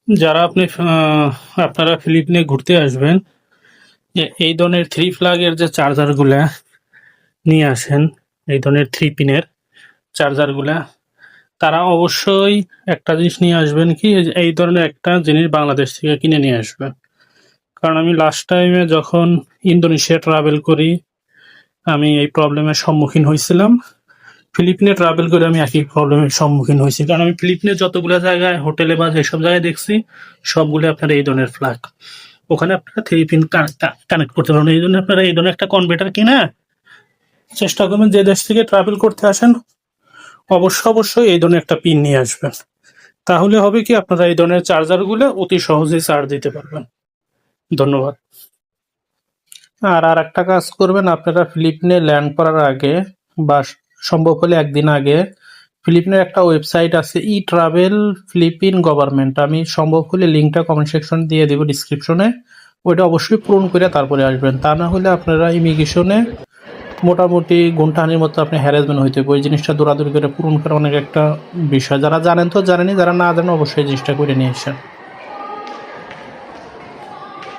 যারা আপনারা ফিলিপিনে ঘুরতে আসবেন, এই ধরনের 3 ফ্ল্যাগের যে চার্জারগুলা নিয়ে আসেন, এই ধরনের 3 পিনের চার্জারগুলা, তারা অবশ্যই একটা জিনিস নিয়ে আসবেন কি এই ধরনের একটা জিনিস বাংলাদেশ থেকে কিনে নিয়ে আসবেন। কারণ আমি লাস্ট টাইমে যখন ইন্দোনেশিয়া ট্রাভেল করি, আমি এই প্রবলেমের সম্মুখীন হয়েছিলাম। ফিলিপিনে ট্রাভেল করে আমি একই প্রবলেমের সম্মুখীন হয়েছি। কারণ আমি ফিলিপিনে যতগুলো জায়গায় হোটেলে বা যেসব জায়গায় দেখছি, সবগুলো আপনার এই ধরনের ফ্ল্যাগ। ওখানে আপনারা 3 পিন কানেক্ট করতে পারবেন। এই জন্য আপনারা এই ধরনের একটা কনভার্টার কিনে চেষ্টা করবেন, যে দেশ থেকে ট্রাভেল করতে আসেন অবশ্যই এই ধরনের একটা পিন নিয়ে আসবেন। তাহলে হবে কি, আপনারা এই ধরনের চার্জারগুলো অতি সহজেই চার্জ দিতে পারবেন। ধন্যবাদ। আর একটা কাজ করবেন, আপনারা ফিলিপিনে ল্যান্ড করার আগে বা সম্ভব হলে একদিন আগে ফিলিপিনের একটা ওয়েবসাইট আছে, ই ট্রাভেল ফিলিপিন গভর্নমেন্ট। আমি সম্ভব হলে লিঙ্কটা কমেন্ট সেকশন দিয়ে দেবো ডিসক্রিপশনে। ওইটা অবশ্যই পূরণ করে তারপরে আসবেন। তা না হলে আপনারা ইমিগ্রেশনে মোটামুটি ঘন্টাখানির মতো আপনি হ্যারাসমেন্ট হইতে হবে। ওই জিনিসটা দৌড়াদৌড়ি করে পূরণ করা অনেক একটা বিষয়। যারা জানেন তো জানেনই, যারা না জানেন অবশ্যই এই জিনিসটা করে নিয়ে আসেন।